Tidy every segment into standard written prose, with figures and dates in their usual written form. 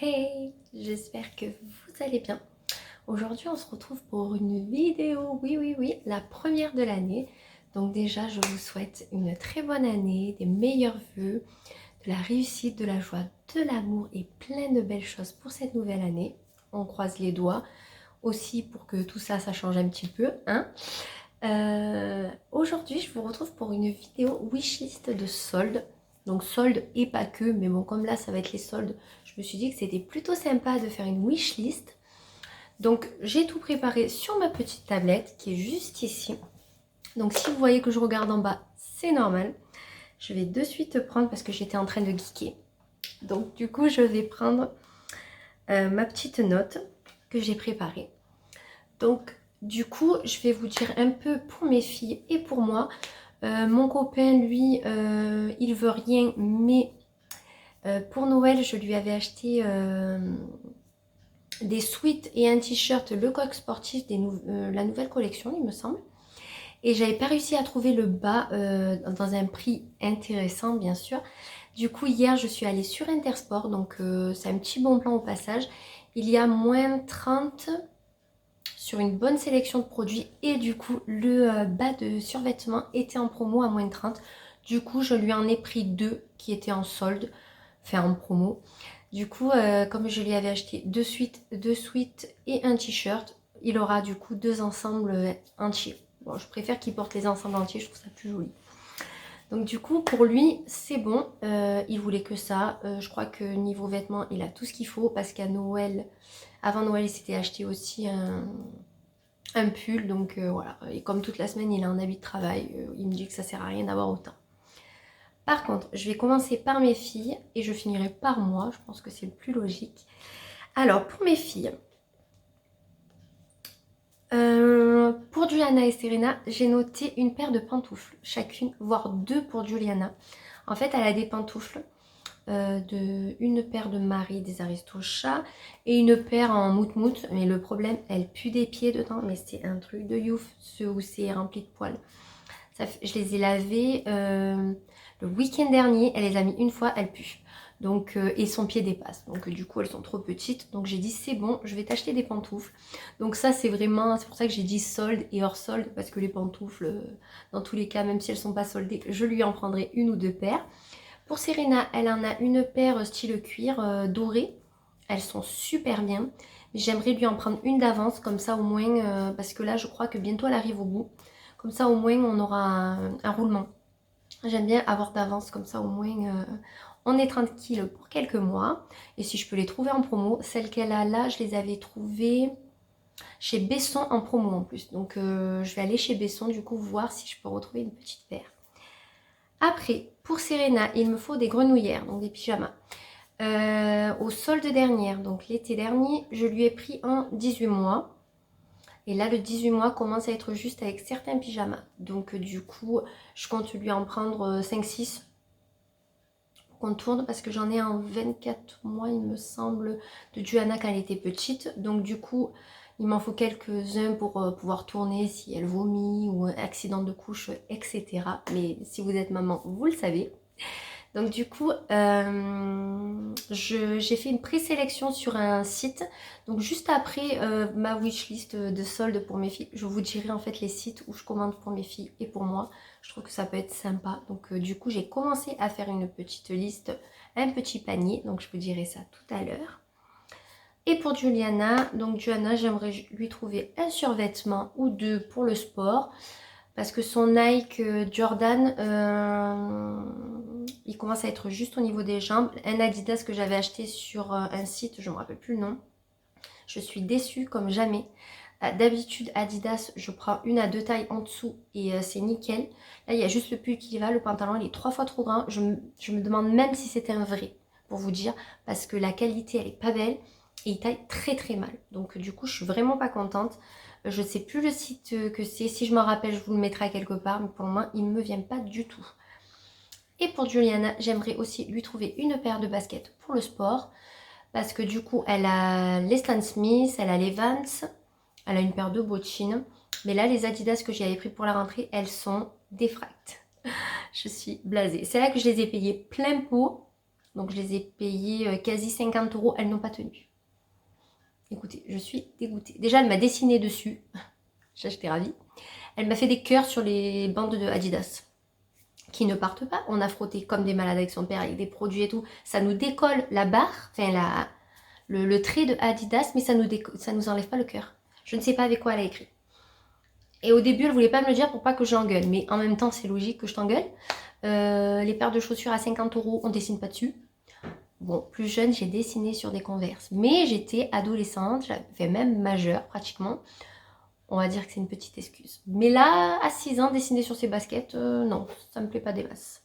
Hey, j'espère que vous allez bien. Aujourd'hui, on se retrouve pour une vidéo, oui, la première de l'année. Donc déjà, je vous souhaite une très bonne année, des meilleurs vœux, de la réussite, de la joie, de l'amour et plein de belles choses pour cette nouvelle année. On croise les doigts aussi pour que tout ça, ça change un petit peu, hein. Aujourd'hui, je vous retrouve pour une vidéo wishlist de soldes. Donc soldes et pas que, mais bon, comme là, ça va être les soldes, je me suis dit que c'était plutôt sympa de faire une wishlist. Donc j'ai tout préparé sur ma petite tablette qui est juste ici. Donc si vous voyez que je regarde en bas, c'est normal. Je vais de suite prendre parce que j'étais en train de geeker. Donc du coup, je vais prendre ma petite note que j'ai préparée. Donc du coup, je vais vous dire un peu pour mes filles et pour moi. Mon copain, lui, il veut rien, mais pour Noël, je lui avais acheté des sweats et un t-shirt Lecoq Sportif, la nouvelle collection, il me semble. Et j'avais pas réussi à trouver le bas dans un prix intéressant, bien sûr. Du coup, hier, je suis allée sur Intersport, donc c'est un petit bon plan au passage. Il y a moins 30 sur une bonne sélection de produits et du coup, le bas de survêtement était en promo à moins 30. Du coup, je lui en ai pris deux qui étaient en solde, enfin en promo. Du coup, comme je lui avais acheté deux sweats et un t-shirt, il aura du coup deux ensembles entiers. Bon, je préfère qu'il porte les ensembles entiers, je trouve ça plus joli. Donc du coup, pour lui, c'est bon. Il voulait que ça. Je crois que niveau vêtements, il a tout ce qu'il faut parce qu'à Noël, avant Noël, il s'était acheté aussi un pull. Donc voilà. Et comme toute la semaine, il a un habit de travail. Il me dit que ça sert à rien d'avoir autant. Par contre, je vais commencer par mes filles et je finirai par moi. Je pense que c'est le plus logique. Alors, pour mes filles, pour Juliana et Serena, j'ai noté une paire de pantoufles, chacune, voire deux pour Juliana. En fait, elle a des pantoufles, une paire de Marie des Aristochats et une paire en mout-mout. Mais le problème, elle pue des pieds dedans, mais c'est un truc de youf, ceux où c'est rempli de poils. Je les ai lavées le week-end dernier, elle les a mis une fois, elle pue. Donc, et son pied dépasse. Donc du coup, elles sont trop petites. Donc j'ai dit, c'est bon, je vais t'acheter des pantoufles. Donc ça, c'est vraiment, c'est pour ça que j'ai dit solde et hors solde. Parce que les pantoufles, dans tous les cas, même si elles sont pas soldées, je lui en prendrai une ou deux paires. Pour Serena, elle en a une paire style cuir doré. Elles sont super bien. J'aimerais lui en prendre une d'avance, comme ça au moins, parce que là, je crois que bientôt elle arrive au bout. Comme ça, au moins, on aura un roulement. J'aime bien avoir d'avance, comme ça, au moins, on est tranquille pour quelques mois. Et si je peux les trouver en promo, celles qu'elle a là, je les avais trouvées chez Besson en promo en plus. Donc, je vais aller chez Besson, du coup, voir si je peux retrouver une petite paire. Après, pour Serena, il me faut des grenouillères, donc des pyjamas. Au solde dernière, donc l'été dernier, je lui ai pris en 18 mois. Et là, le 18 mois commence à être juste avec certains pyjamas. Donc du coup, je compte lui en prendre 5-6 pour qu'on tourne parce que j'en ai en 24 mois, il me semble, de Juana quand elle était petite. Donc du coup, il m'en faut quelques-uns pour pouvoir tourner si elle vomit ou un accident de couche, etc. Mais si vous êtes maman, vous le savez. Donc du coup, j'ai fait une présélection sur un site. Donc juste après ma wishlist de soldes pour mes filles, je vous dirai en fait les sites où je commande pour mes filles et pour moi. Je trouve que ça peut être sympa. Donc du coup, j'ai commencé à faire une petite liste, un petit panier. Donc je vous dirai ça tout à l'heure. Et pour Juliana, donc Juliana, j'aimerais lui trouver un survêtement ou deux pour le sport. Parce que son Nike Jordan, il commence à être juste au niveau des jambes. Un Adidas que j'avais acheté sur un site, je ne me rappelle plus le nom. Je suis déçue comme jamais. D'habitude, Adidas, je prends une à deux tailles en dessous et c'est nickel. Là, il y a juste le pull qui va. Le pantalon, il est 3 fois trop grand. Je me demande même si c'est un vrai, pour vous dire. Parce que la qualité, elle est pas belle. Et il taille très très mal. Donc du coup, je suis vraiment pas contente. Je ne sais plus le site que c'est. Si je m'en rappelle, je vous le mettrai quelque part. Mais pour le moment, il ne me vient pas du tout. Et pour Juliana, j'aimerais aussi lui trouver une paire de baskets pour le sport. Parce que du coup, elle a les Stan Smith, elle a les Vans. Elle a une paire de bottines. Mais là, les Adidas que j'avais pris pour la rentrée, elles sont défractes. Je suis blasée. C'est là que je les ai payées plein pot. Donc je les ai payées quasi 50 €. Elles n'ont pas tenu. Écoutez, je suis dégoûtée. Déjà, elle m'a dessiné dessus. J'étais ravie. Elle m'a fait des cœurs sur les bandes de Adidas qui ne partent pas. On a frotté comme des malades avec son père, avec des produits et tout. Ça nous décolle la barre, enfin le trait de Adidas, mais ça nous enlève pas le cœur. Je ne sais pas avec quoi elle a écrit. Et au début, elle voulait pas me le dire pour pas que j'engueule. Mais en même temps, c'est logique que je t'engueule. Les paires de chaussures à 50 €, on dessine pas dessus. Bon, plus jeune, j'ai dessiné sur des Converse. Mais j'étais adolescente, j'avais même majeure pratiquement. On va dire que c'est une petite excuse. Mais là, à 6 ans, dessiner sur ses baskets, non, ça me plaît pas des masses.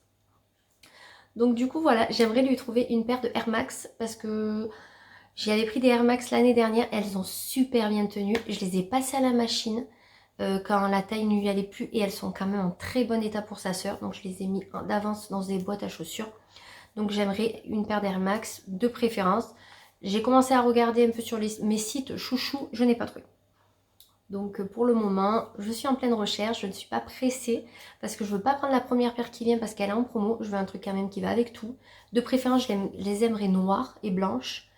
Donc du coup, voilà, j'aimerais lui trouver une paire de Air Max parce que j'y avais pris des Air Max l'année dernière. Elles ont super bien tenu. Je les ai passées à la machine quand la taille ne lui allait plus et elles sont quand même en très bon état pour sa sœur. Donc je les ai mis d'avance dans des boîtes à chaussures. Donc j'aimerais une paire d'Air Max de préférence. J'ai commencé à regarder un peu sur mes sites chouchou, je n'ai pas trouvé. Donc pour le moment, je suis en pleine recherche, je ne suis pas pressée parce que je ne veux pas prendre la première paire qui vient parce qu'elle est en promo. Je veux un truc quand même qui va avec tout. De préférence, je les aimerais noires et blanches,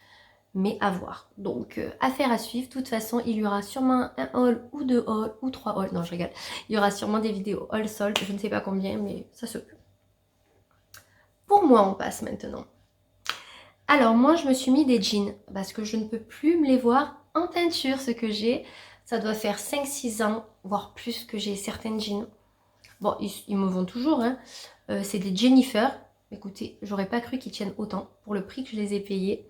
mais à voir. Donc affaire à suivre. De toute façon, il y aura sûrement un haul ou 2 hauls ou 3 hauls. Non, je rigole. Il y aura sûrement des vidéos haul solde, je ne sais pas combien, mais ça se peut. Pour moi, on passe maintenant. Alors moi, je me suis mis des jeans parce que je ne peux plus me les voir en teinture, ce que j'ai. Ça doit faire 5-6 ans, voire plus, que j'ai certaines jeans. Bon, ils me vont toujours, hein. C'est des Jennifer. Écoutez, j'aurais pas cru qu'ils tiennent autant pour le prix que je les ai payés.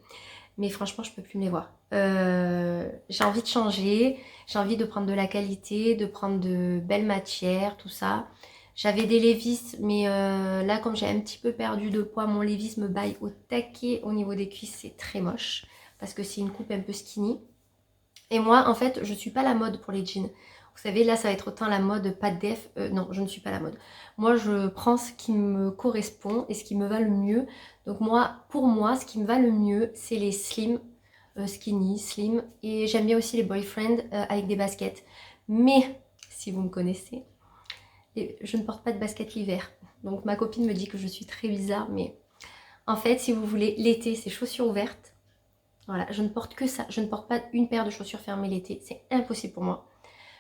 Mais franchement, je peux plus me les voir. J'ai envie de changer. J'ai envie de prendre de la qualité, de prendre de belles matières, tout ça. J'avais des Levi's, mais là, comme j'ai un petit peu perdu de poids, mon Levi's me baille au taquet au niveau des cuisses. C'est très moche parce que c'est une coupe un peu skinny. Et moi, en fait, je ne suis pas la mode pour les jeans. Vous savez, là, ça va être autant la mode pas de def. Non, je ne suis pas la mode. Moi, je prends ce qui me correspond et ce qui me va le mieux. Donc moi, pour moi, ce qui me va le mieux, c'est les slim, skinny, slim. Et j'aime bien aussi les boyfriends avec des baskets. Mais, si vous me connaissez, je ne porte pas de basket l'hiver. Donc ma copine me dit que je suis très bizarre. Mais en fait, si vous voulez, l'été, c'est chaussures ouvertes. Voilà, je ne porte que ça. Je ne porte pas une paire de chaussures fermées l'été. C'est impossible pour moi.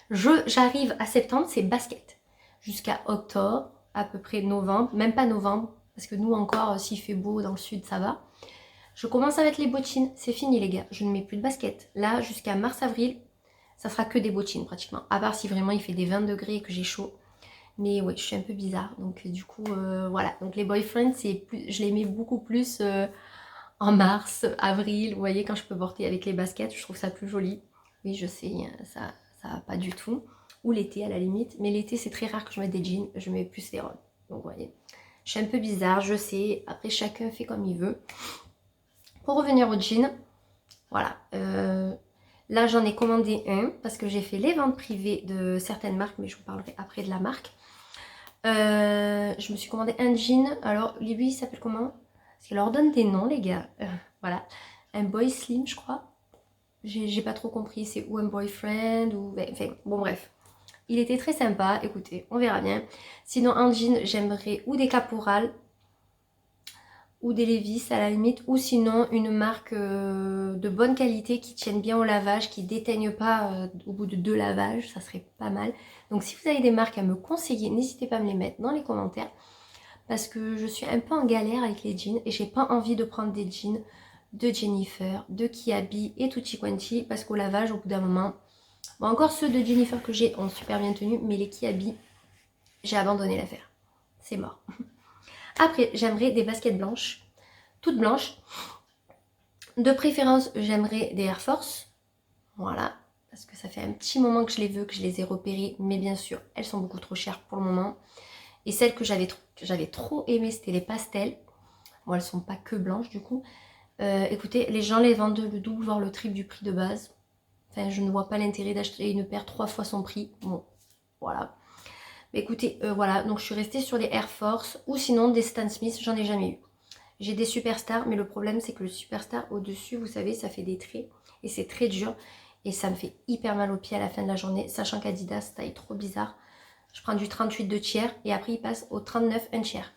J'arrive à septembre, c'est basket. Jusqu'à octobre, à peu près novembre. Même pas novembre, parce que nous encore, s'il fait beau dans le sud, ça va. Je commence à mettre les bottines. C'est fini les gars, je ne mets plus de basket. Là, jusqu'à mars-avril, ça sera que des bottines pratiquement. À part si vraiment il fait des 20 degrés et que j'ai chaud. Mais ouais, je suis un peu bizarre. Donc du coup, voilà. Donc les boyfriends, je les mets beaucoup plus... en mars, avril, vous voyez, quand je peux porter avec les baskets, je trouve ça plus joli. Oui, je sais, ça va pas du tout. Ou l'été à la limite, mais l'été c'est très rare que je mette des jeans, je mets plus les robes. Donc vous voyez, je suis un peu bizarre, je sais, après chacun fait comme il veut. Pour revenir aux jeans, voilà, là j'en ai commandé un parce que j'ai fait les ventes privées de certaines marques, mais je vous parlerai après de la marque. Je me suis commandé un jean, alors lui il s'appelle comment? Parce qu'il leur donne des noms les gars. Voilà. Un boy slim je crois. J'ai pas trop compris c'est ou un boyfriend ou... Enfin bon bref. Il était très sympa. Écoutez, on verra bien. Sinon en jean j'aimerais ou des caporales ou des Levi's à la limite. Ou sinon une marque de bonne qualité qui tienne bien au lavage, qui déteigne pas au bout de 2 lavages. Ça serait pas mal. Donc si vous avez des marques à me conseiller, n'hésitez pas à me les mettre dans les commentaires. Parce que je suis un peu en galère avec les jeans et j'ai pas envie de prendre des jeans de Jennifer, de Kiabi et Tutti Quanti parce qu'au lavage au bout d'un moment, bon encore ceux de Jennifer que j'ai ont super bien tenu, mais les Kiabi, j'ai abandonné l'affaire, c'est mort. Après j'aimerais des baskets blanches, toutes blanches, de préférence j'aimerais des Air Force, voilà, parce que ça fait un petit moment que je les veux, que je les ai repérées, mais bien sûr elles sont beaucoup trop chères pour le moment. Et celles que j'avais trop aimées, c'était les pastels. Bon, elles sont pas que blanches du coup. Écoutez, les gens les vendent le double, voire le triple du prix de base. Enfin, je ne vois pas l'intérêt d'acheter une paire 3 fois son prix. Bon, voilà. Mais écoutez, voilà. Donc, je suis restée sur les Air Force. Ou sinon, des Stan Smith, j'en ai jamais eu. J'ai des Superstars, mais le problème, c'est que le Superstar, au-dessus, vous savez, ça fait des traits. Et c'est très dur. Et ça me fait hyper mal aux pieds à la fin de la journée. Sachant qu'Adidas, taille trop bizarre. Je prends du 38 2 tiers et après il passe au 39 1 tiers.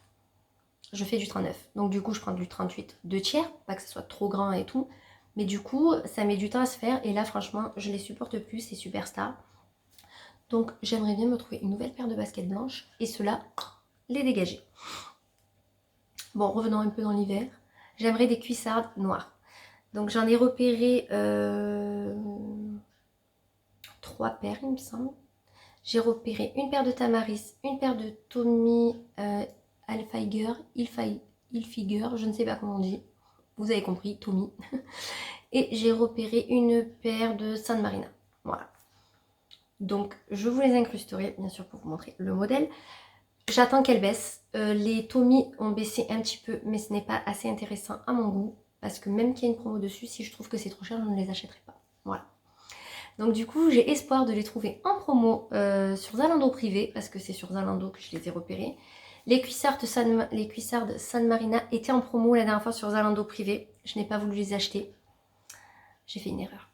je fais du 39. Donc du coup, je prends du 38 2 tiers, pas que ce soit trop grand et tout. Mais du coup, ça met du temps à se faire. Et là, franchement, je les supporte plus, c'est Superstar. Donc j'aimerais bien me trouver une nouvelle paire de baskets blanches. Et ceux-là, les dégager. Bon, revenons un peu dans l'hiver. J'aimerais des cuissardes noires. Donc j'en ai repéré 3 paires, il me semble. J'ai repéré une paire de Tamaris, une paire de Tommy Hilfiger, je ne sais pas comment on dit. Vous avez compris, Tommy. Et j'ai repéré une paire de San Marina. Voilà. Donc je vous les incrusterai, bien sûr, pour vous montrer le modèle. J'attends qu'elles baissent. Les Tommy ont baissé un petit peu, mais ce n'est pas assez intéressant à mon goût. Parce que même qu'il y a une promo dessus, si je trouve que c'est trop cher, je ne les achèterai pas. Voilà. Donc du coup, j'ai espoir de les trouver en promo sur Zalando privé, parce que c'est sur Zalando que je les ai repérés. Les cuissardes San Marina étaient en promo la dernière fois sur Zalando privé. Je n'ai pas voulu les acheter. J'ai fait une erreur.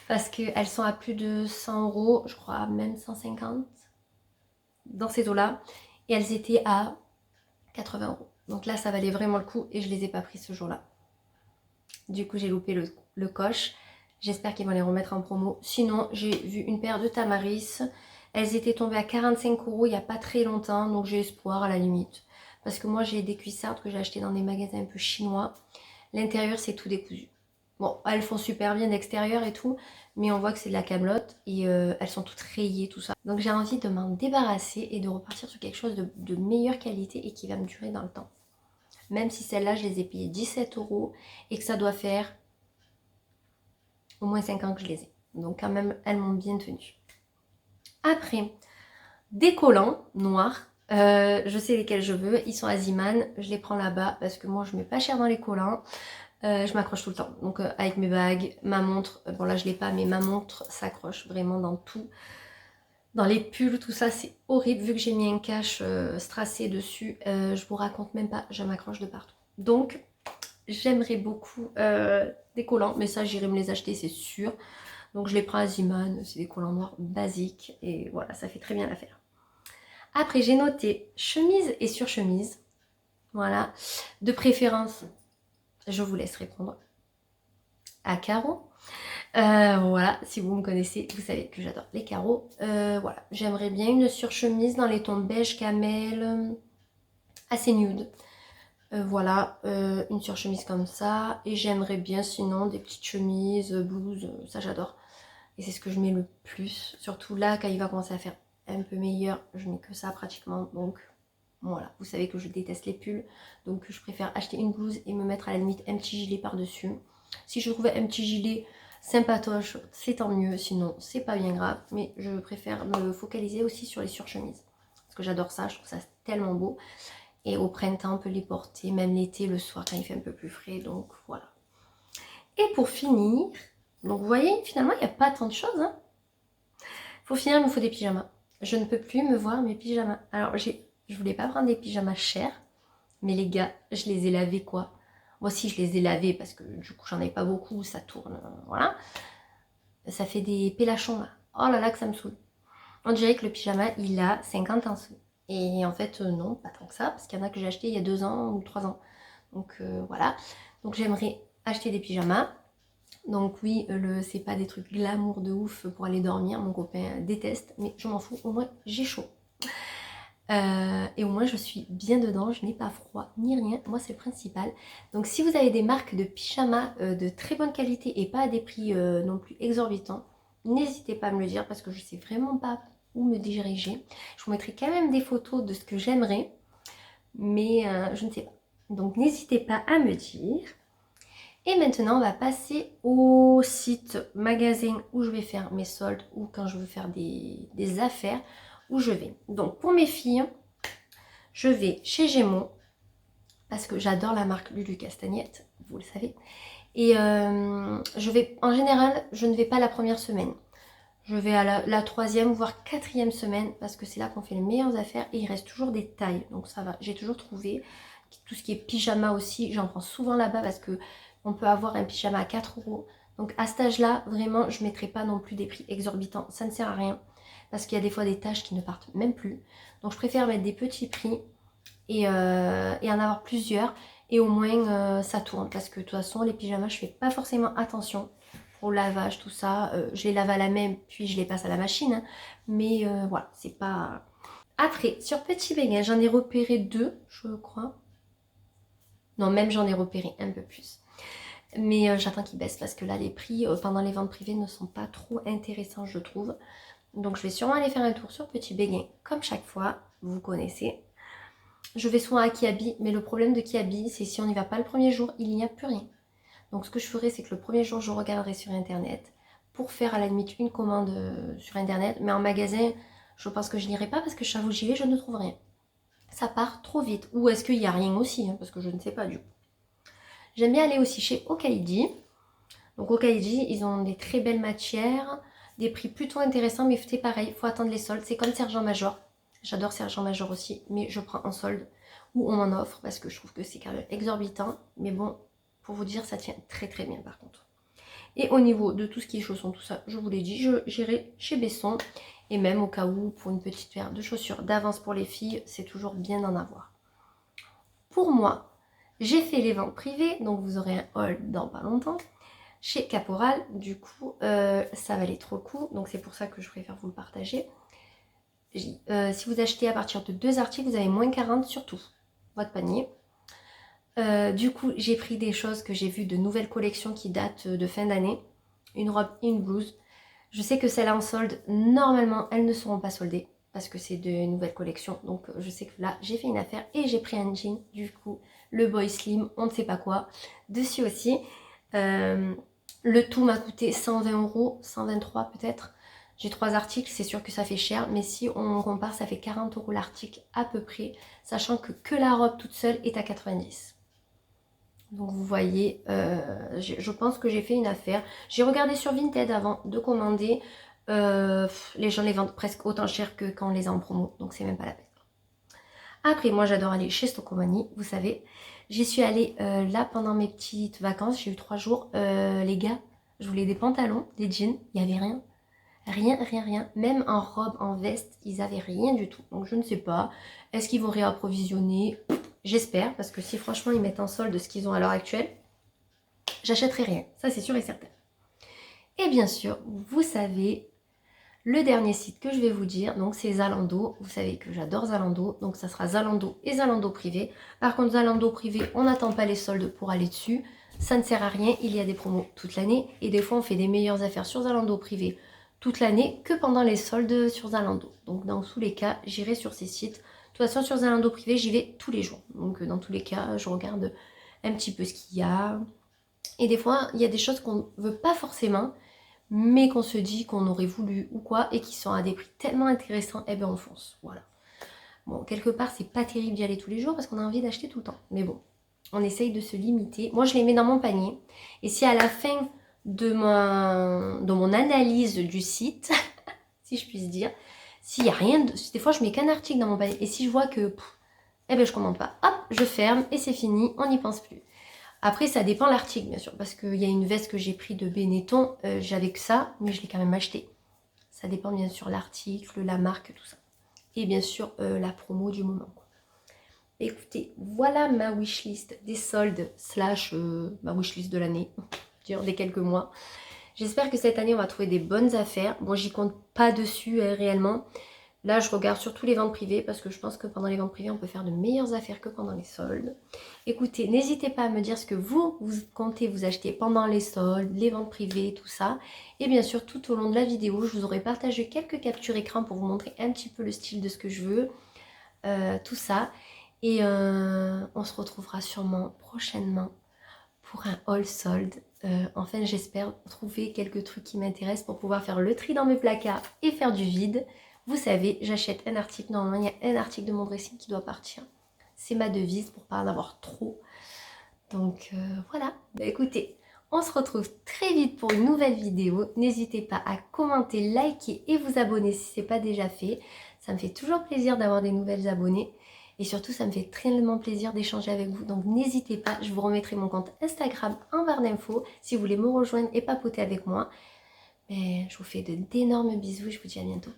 Parce qu'elles sont à plus de 100 €, je crois même 150, dans ces eaux-là. Et elles étaient à 80 €. Donc là, ça valait vraiment le coup et je les ai pas pris ce jour-là. Du coup, j'ai loupé le coche. J'espère qu'ils vont les remettre en promo. Sinon, j'ai vu une paire de Tamaris. Elles étaient tombées à 45 € il n'y a pas très longtemps. Donc j'ai espoir à la limite. Parce que moi, j'ai des cuissardes que j'ai achetées dans des magasins un peu chinois. L'intérieur, c'est tout décousu. Bon, elles font super bien d'extérieur et tout. Mais on voit que c'est de la camelote. Et elles sont toutes rayées, tout ça. Donc j'ai envie de m'en débarrasser et de repartir sur quelque chose de meilleure qualité et qui va me durer dans le temps. Même si celles-là, je les ai payées 17 € et que ça doit faire au moins 5 ans que je les ai. Donc quand même, elles m'ont bien tenue. Après, des collants noirs. Je sais lesquels je veux. Ils sont à Ziman. Je les prends là-bas parce que moi, je mets pas cher dans les collants. Je m'accroche tout le temps. Donc avec mes bagues, ma montre. Bon là, je l'ai pas, mais ma montre s'accroche vraiment dans tout. Dans les pulls, tout ça, c'est horrible. Vu que j'ai mis un cache strassé dessus, je vous raconte même pas. Je m'accroche de partout. Donc, j'aimerais beaucoup des collants, mais ça j'irai me les acheter, c'est sûr. Donc je les prends à Ziman, c'est des collants noirs basiques et voilà, ça fait très bien l'affaire. Après j'ai noté chemise et surchemise, voilà. De préférence, je vous laisse répondre, à carreaux. Voilà, si vous me connaissez, vous savez que j'adore les carreaux. Voilà, j'aimerais bien une surchemise dans les tons beige camel, assez nude. Voilà, une surchemise comme ça. Et j'aimerais bien sinon des petites chemises, blouses, ça j'adore. Et c'est ce que je mets le plus. Surtout là, quand il va commencer à faire un peu meilleur, je mets que ça pratiquement. Donc voilà, vous savez que je déteste les pulls. Donc je préfère acheter une blouse et me mettre à la limite un petit gilet par-dessus. Si je trouvais un petit gilet sympatoche, c'est tant mieux. Sinon, c'est pas bien grave. Mais je préfère me focaliser aussi sur les surchemises. Parce que j'adore ça, je trouve ça tellement beau. Et au printemps, on peut les porter, même l'été, le soir, quand il fait un peu plus frais. Donc voilà. Et pour finir, donc vous voyez, finalement, il n'y a pas tant de choses. Hein. Pour finir, il me faut des pyjamas. Je ne peux plus me voir mes pyjamas. Alors, je voulais pas prendre des pyjamas chers. Mais les gars, je les ai lavés quoi. Moi aussi, je les ai lavés parce que du coup, j'en ai pas beaucoup. Ça tourne, voilà. Ça fait des pélachons là. Oh là là, que ça me saoule. On dirait que le pyjama, il a 50 ans. Et en fait, non, pas tant que ça. Parce qu'il y en a que j'ai acheté il y a 2 ans ou 3 ans. Donc voilà. Donc j'aimerais acheter des pyjamas. Donc oui, c'est pas des trucs glamour de ouf pour aller dormir, mon copain déteste, mais je m'en fous, au moins j'ai chaud. Et au moins je suis bien dedans, je n'ai pas froid ni rien, moi c'est le principal. Donc si vous avez des marques de pyjamas de très bonne qualité et pas à des prix non plus exorbitants, n'hésitez pas à me le dire parce que je sais vraiment pas où me diriger. Je vous mettrai quand même des photos de ce que j'aimerais, mais je ne sais pas. Donc n'hésitez pas à me dire. Et maintenant, on va passer au site magasin où je vais faire mes soldes ou quand je veux faire des affaires où je vais. Donc, pour mes filles, je vais chez Gémeaux parce que j'adore la marque Lulu Castagnette, vous le savez. Et en général, je ne vais pas la première semaine. Je vais à la troisième, voire quatrième semaine parce que c'est là qu'on fait les meilleures affaires et il reste toujours des tailles. Donc ça va, j'ai toujours trouvé. Tout ce qui est pyjama aussi, j'en prends souvent là-bas parce que on peut avoir un pyjama à 4 €. Donc à cet âge-là, vraiment, je ne mettrai pas non plus des prix exorbitants. Ça ne sert à rien. Parce qu'il y a des fois des tâches qui ne partent même plus. Donc je préfère mettre des petits prix. et en avoir plusieurs. Et au moins ça tourne. Parce que de toute façon les pyjamas je fais pas forcément attention au lavage, tout ça. Je les lave à la main puis je les passe à la machine. Hein. Mais voilà, c'est pas... Après, sur Petit Béguin, j'en ai repéré 2, je crois. Non, même j'en ai repéré un peu plus. Mais j'attends qu'ils baissent parce que là, les prix pendant les ventes privées ne sont pas trop intéressants, je trouve. Donc je vais sûrement aller faire un tour sur Petit Béguin, comme chaque fois, vous connaissez. Je vais souvent à Kiabi, mais le problème de Kiabi, c'est si on n'y va pas le premier jour, il n'y a plus rien. Donc ce que je ferai, c'est que le premier jour, je regarderai sur Internet pour faire à la limite une commande sur Internet. Mais en magasin, je pense que je n'irai pas parce que chaque fois que j'y vais, je ne trouve rien. Ça part trop vite. Ou est-ce qu'il n'y a rien aussi, hein, parce que je ne sais pas du coup. J'aime bien aller aussi chez Okaidi. Donc Okaidi, ils ont des très belles matières, des prix plutôt intéressants, mais c'est pareil, il faut attendre les soldes. C'est comme Sergent Major. J'adore Sergent Major aussi, mais je prends en solde ou on m'en offre parce que je trouve que c'est quand même exorbitant. Mais bon, pour vous dire, ça tient très très bien par contre. Et au niveau de tout ce qui est chaussons, tout ça, je vous l'ai dit, j'irai chez Besson. Et même au cas où, pour une petite paire de chaussures d'avance pour les filles, c'est toujours bien d'en avoir. Pour moi, j'ai fait les ventes privées, donc vous aurez un haul dans pas longtemps. Chez Caporal, du coup, ça valait trop le coup, donc c'est pour ça que je préfère vous le partager. Si vous achetez à partir de 2 articles, vous avez moins 40 sur tout, votre panier. Du coup, j'ai pris des choses que j'ai vues de nouvelles collections qui datent de fin d'année. Une robe et une blouse. Je sais que celles-là en solde, normalement, elles ne seront pas soldées parce que c'est de nouvelles collections. Donc je sais que là, j'ai fait une affaire et j'ai pris un jean, du coup, le boy slim, on ne sait pas quoi. Dessus aussi. Le tout m'a coûté 120 €, 123 peut-être. J'ai 3 articles, c'est sûr que ça fait cher, mais si on compare, ça fait 40 € l'article à peu près, sachant que la robe toute seule est à 90. Donc vous voyez, je pense que j'ai fait une affaire. J'ai regardé sur Vinted avant de commander. Les gens les vendent presque autant cher que quand on les a en promo, donc c'est même pas la peine. Après, moi j'adore aller chez Stocomanie, vous savez. J'y suis allée là pendant mes petites vacances, j'ai eu 3 jours. Les gars, je voulais des pantalons, des jeans, il n'y avait rien. Rien, rien, rien. Même en robe, en veste, ils avaient rien du tout. Donc je ne sais pas. Est-ce qu'ils vont réapprovisionner? J'espère, parce que si franchement ils mettent en solde ce qu'ils ont à l'heure actuelle, j'achèterai rien. Ça c'est sûr et certain. Et bien sûr, vous savez, le dernier site que je vais vous dire, donc c'est Zalando. Vous savez que j'adore Zalando, donc ça sera Zalando et Zalando privé. Par contre, Zalando privé, on n'attend pas les soldes pour aller dessus. Ça ne sert à rien, il y a des promos toute l'année. Et des fois, on fait des meilleures affaires sur Zalando privé toute l'année que pendant les soldes sur Zalando. Donc dans tous les cas, j'irai sur ces sites. De toute façon, sur Zalando privé, j'y vais tous les jours. Donc dans tous les cas, je regarde un petit peu ce qu'il y a. Et des fois, il y a des choses qu'on ne veut pas forcément, mais qu'on se dit qu'on aurait voulu ou quoi, et qui sont à des prix tellement intéressants, et ben on fonce. Voilà. Bon, quelque part, c'est pas terrible d'y aller tous les jours parce qu'on a envie d'acheter tout le temps. Mais bon, on essaye de se limiter. Moi, je les mets dans mon panier. Et si à la fin de mon analyse du site, si je puisse dire, s'il n'y a rien de... Des fois, je mets qu'un article dans mon panier. Et si je vois que, eh ben, je commande pas. Hop, je ferme et c'est fini. On n'y pense plus. Après, ça dépend de l'article, bien sûr. Parce qu'il y a une veste que j'ai pris de Benetton. J'avais que ça, mais je l'ai quand même acheté. Ça dépend bien sûr de l'article, la marque, tout ça. Et bien sûr, la promo du moment. Écoutez, voilà ma wishlist des soldes slash ma wishlist de l'année, des quelques mois. J'espère que cette année, on va trouver des bonnes affaires. Bon, j'y compte pas dessus réellement. Là, je regarde surtout les ventes privées parce que je pense que pendant les ventes privées, on peut faire de meilleures affaires que pendant les soldes. Écoutez, n'hésitez pas à me dire ce que vous comptez vous acheter pendant les soldes, les ventes privées, tout ça. Et bien sûr, tout au long de la vidéo, je vous aurai partagé quelques captures écran pour vous montrer un petit peu le style de ce que je veux. Tout ça. Et on se retrouvera sûrement prochainement pour un haul solde. Enfin, j'espère trouver quelques trucs qui m'intéressent pour pouvoir faire le tri dans mes placards et faire du vide. Vous savez, j'achète un article. Normalement, il y a un article de mon dressing qui doit partir. C'est ma devise pour pas en avoir trop. Donc voilà. Bah, écoutez, on se retrouve très vite pour une nouvelle vidéo. N'hésitez pas à commenter, liker et vous abonner si ce n'est pas déjà fait. Ça me fait toujours plaisir d'avoir des nouvelles abonnés. Et surtout, ça me fait tellement plaisir d'échanger avec vous. Donc n'hésitez pas, je vous remettrai mon compte Instagram en barre d'infos si vous voulez me rejoindre et papoter avec moi. Mais je vous fais d'énormes bisous et je vous dis à bientôt.